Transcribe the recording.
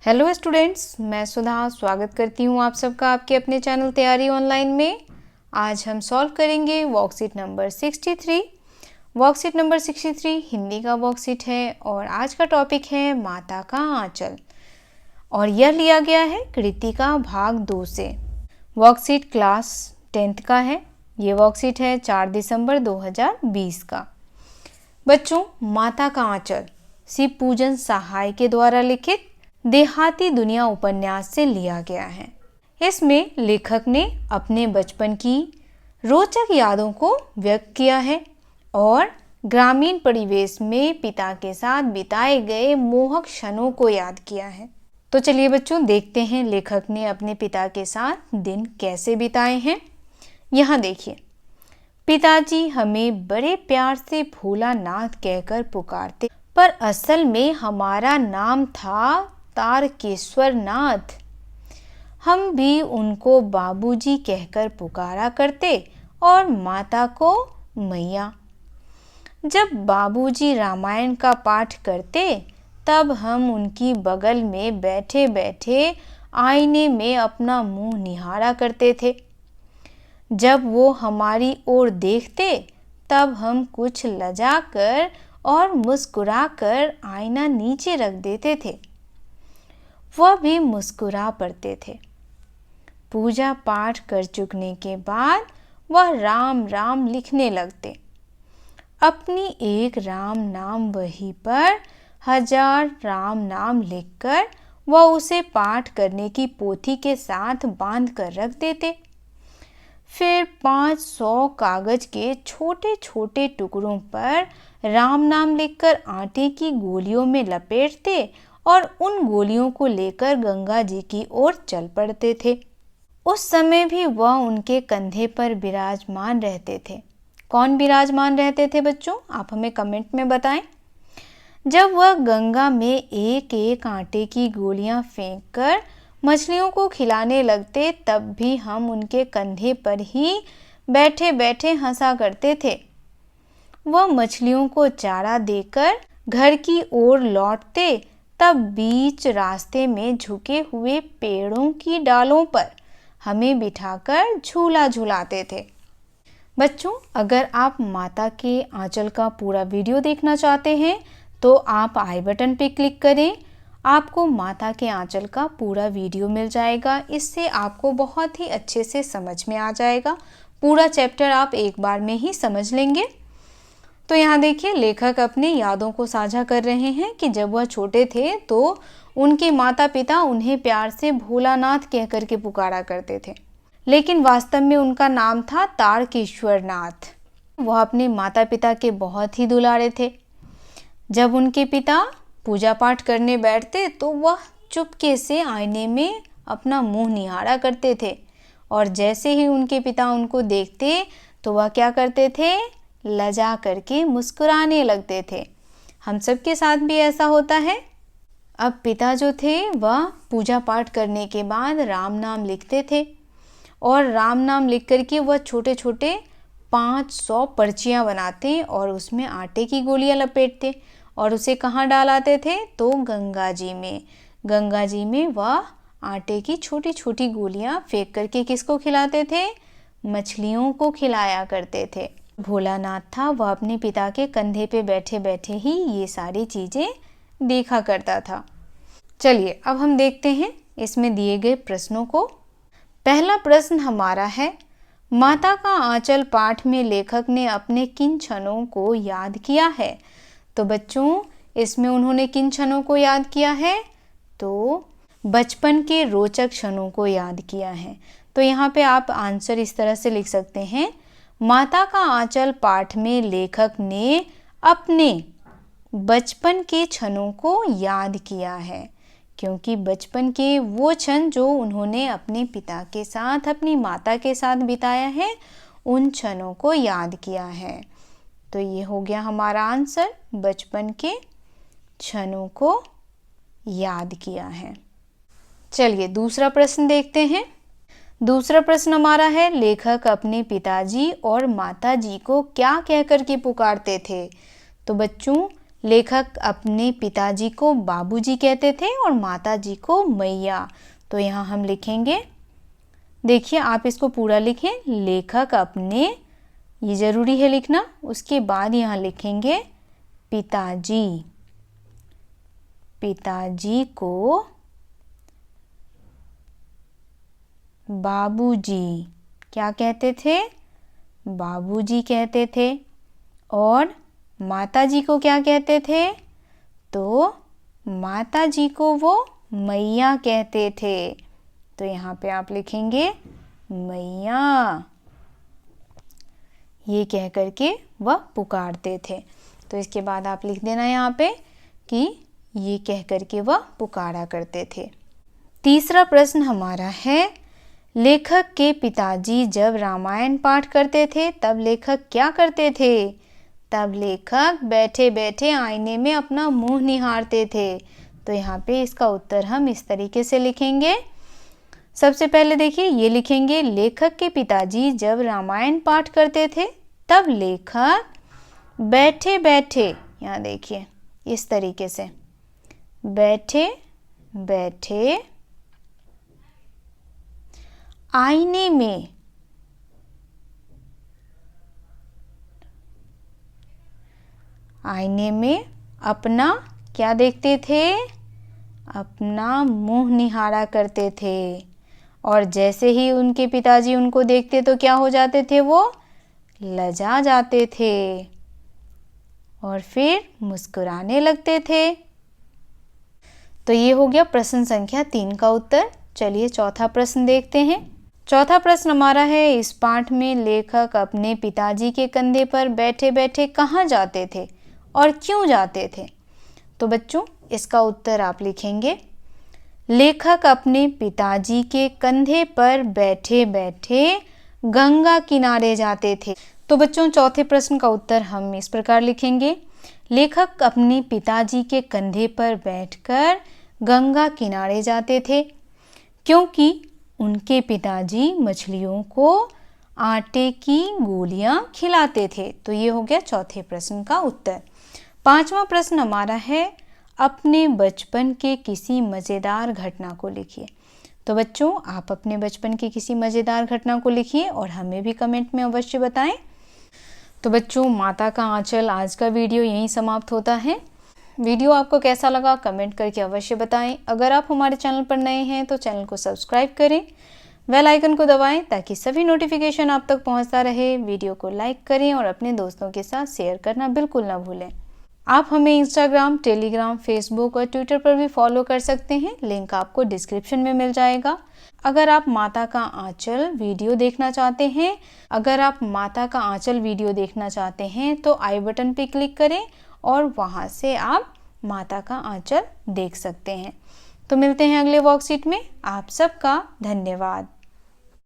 Hello students, मैं सुधा स्वागत करती हूँ आप सबका आपके अपने चैनल तैयारी ऑनलाइन में। आज हम सॉल्व करेंगे worksheet number 63। Worksheet number 63 Hindi का वर्कशीट है और आज का टॉपिक है माता का आंचल और यह लिया गया है कृतिका भाग 2 से। वर्कशीट क्लास 10th का है। ये वर्कशीट है 4 दिसंबर 2020 का। बच्चों, माता का आंचल श्री पूजन सहाय के द्वारा लिखित देहाती दुनिया उपन्यास से लिया गया है। इसमें लेखक ने अपने बचपन की रोचक यादों को व्यक्त किया है और ग्रामीण परिवेश में पिता के साथ बिताए गए मोहक क्षणों को याद किया है। तो चलिए बच्चों, देखते हैं लेखक ने अपने पिता के साथ दिन कैसे बिताए हैं। यहाँ देखिए, पिताजी हमें बड़े प्यार से भोलानाथ कहकर पुकारते, पर असल में हमारा नाम था तारकेश्वर नाथ। हम भी उनको बाबूजी कहकर पुकारा करते और माता को मैया। जब बाबूजी रामायण का पाठ करते तब हम उनकी बगल में बैठे बैठे आईने में अपना मुंह निहारा करते थे। जब वो हमारी ओर देखते तब हम कुछ लजाकर और मुस्कुराकर आईना नीचे रख देते थे। वह भी मुस्कुरा पड़ते थे। पूजा पाठ कर चुकने के बाद वह राम राम लिखने लगते। अपनी एक राम नाम वही पर 1000 राम नाम लिखकर वह उसे पाठ करने की पोथी के साथ बांध कर रख देते। फिर 500 कागज के छोटे छोटे टुकड़ों पर राम नाम लिखकर आटे की गोलियों में लपेटते और उन गोलियों को लेकर गंगा जी की ओर चल पड़ते थे। उस समय भी वह उनके कंधे पर विराजमान रहते थे। कौन विराजमान रहते थे बच्चों, आप हमें कमेंट में बताएं। जब वह गंगा में एक एक आटे की गोलियां फेंककर मछलियों को खिलाने लगते तब भी हम उनके कंधे पर ही बैठे बैठे हंसा करते थे। वह मछलियों को चारा देकर घर की ओर लौटते तब बीच रास्ते में झुके हुए पेड़ों की डालों पर हमें बिठाकर झूला झुलाते थे। बच्चों, अगर आप माता के आंचल का पूरा वीडियो देखना चाहते हैं तो आप आई बटन पे क्लिक करें। आपको माता के आंचल का पूरा वीडियो मिल जाएगा। इससे आपको बहुत ही अच्छे से समझ में आ जाएगा। पूरा चैप्टर आप एक बार में ही समझ लेंगे। तो यहाँ देखिए, लेखक अपने यादों को साझा कर रहे हैं कि जब वह छोटे थे तो उनके माता पिता उन्हें प्यार से भोलानाथ कहकर के पुकारा करते थे, लेकिन वास्तव में उनका नाम था तारकेश्वर नाथ। वह अपने माता पिता के बहुत ही दुलारे थे। जब उनके पिता पूजा पाठ करने बैठते तो वह चुपके से आईने में अपना मुंह निहारा करते थे और जैसे ही उनके पिता उनको देखते तो वह क्या करते थे, लजा करके मुस्कुराने लगते थे। हम सब के साथ भी ऐसा होता है। अब पिता जो थे वह पूजा पाठ करने के बाद राम नाम लिखते थे और राम नाम लिख करके वह छोटे छोटे 500 पर्चियाँ बनाते और उसमें आटे की गोलियां लपेटते और उसे कहाँ डालाते थे, तो गंगा जी में। गंगा जी में वह आटे की छोटी छोटी गोलियां फेंक करके किसको खिलाते थे, मछलियों को खिलाया करते थे। भोलानाथ था, वह अपने पिता के कंधे पे बैठे बैठे ही ये सारी चीजें देखा करता था। चलिए अब हम देखते हैं इसमें दिए गए प्रश्नों को। पहला प्रश्न हमारा है, माता का आंचल पाठ में लेखक ने अपने किन क्षणों को याद किया है। तो बच्चों, इसमें उन्होंने किन क्षणों को याद किया है, तो बचपन के रोचक क्षणों को याद किया है। तो यहाँ पे आप आंसर इस तरह से लिख सकते हैं, माता का आंचल पाठ में लेखक ने अपने बचपन के क्षणों को याद किया है, क्योंकि बचपन के वो क्षण जो उन्होंने अपने पिता के साथ, अपनी माता के साथ बिताया है, उन क्षणों को याद किया है। तो ये हो गया हमारा आंसर, बचपन के क्षणों को याद किया है। चलिए दूसरा प्रश्न देखते हैं। दूसरा प्रश्न हमारा है, लेखक अपने पिताजी और माताजी को क्या कहकर के पुकारते थे। तो बच्चों, लेखक अपने पिताजी को बाबूजी कहते थे और माताजी को मैया। तो यहाँ हम लिखेंगे, देखिए आप इसको पूरा लिखें, लेखक अपने, ये ज़रूरी है लिखना, उसके बाद यहाँ लिखेंगे पिताजी। पिताजी को बाबूजी क्या कहते थे? बाबूजी कहते थे। और माताजी को क्या कहते थे? तो माताजी को वो मैया कहते थे। तो यहाँ पे आप लिखेंगे मैया, ये कह करके वह पुकारते थे। तो इसके बाद आप लिख देना यहाँ पे कि ये कह करके वह पुकारा करते थे। तीसरा प्रश्न हमारा है, लेखक के पिताजी जब रामायण पाठ करते थे तब लेखक क्या करते थे? तब लेखक बैठे बैठे आईने में अपना मुंह निहारते थे। तो यहाँ पे इसका उत्तर हम इस तरीके से लिखेंगे। सबसे पहले देखिए ये लिखेंगे, लेखक के पिताजी जब रामायण पाठ करते थे तब लेखक बैठे बैठे, यहाँ देखिए इस तरीके से, बैठे बैठे आईने में अपना क्या देखते थे? अपना मुंह निहारा करते थे। और जैसे ही उनके पिताजी उनको देखते तो क्या हो जाते थे? वो लजा जाते थे और फिर मुस्कुराने लगते थे। तो ये हो गया प्रश्न संख्या 3 का उत्तर। चलिए चौथा प्रश्न देखते हैं। चौथा प्रश्न हमारा है, इस पाठ में लेखक अपने पिताजी के कंधे पर बैठे बैठे कहाँ जाते थे और क्यों जाते थे? तो बच्चों इसका उत्तर आप लिखेंगे, लेखक अपने पिताजी के कंधे पर बैठे बैठे गंगा किनारे जाते थे। तो बच्चों चौथे प्रश्न का उत्तर हम इस प्रकार लिखेंगे, लेखक अपने पिताजी के कंधे पर बैठकर गंगा किनारे जाते थे क्योंकि उनके पिताजी मछलियों को आटे की गोलियां खिलाते थे। तो ये हो गया चौथे प्रश्न का उत्तर। पांचवा प्रश्न हमारा है, अपने बचपन के किसी मज़ेदार घटना को लिखिए। तो बच्चों आप अपने बचपन की किसी मज़ेदार घटना को लिखिए और हमें भी कमेंट में अवश्य बताएं। तो बच्चों माता का आंचल आज का वीडियो यहीं समाप्त होता है। वीडियो आपको कैसा लगा कमेंट करके अवश्य बताएं। अगर आप हमारे चैनल पर नए हैं तो चैनल को सब्सक्राइब करें, बेल आइकन को दबाएं ताकि सभी नोटिफिकेशन आप तक पहुंचता रहे। वीडियो को लाइक करें और अपने दोस्तों के साथ शेयर करना बिल्कुल ना भूलें। आप हमें इंस्टाग्राम, टेलीग्राम, फेसबुक और ट्विटर पर भी फॉलो कर सकते हैं, लिंक आपको डिस्क्रिप्शन में मिल जाएगा। अगर आप माता का आंचल वीडियो देखना चाहते हैं तो आई बटन पे क्लिक करें और वहां से आप माता का आंचल देख सकते हैं। तो मिलते हैं अगले वर्कशीट में। आप सबका धन्यवाद।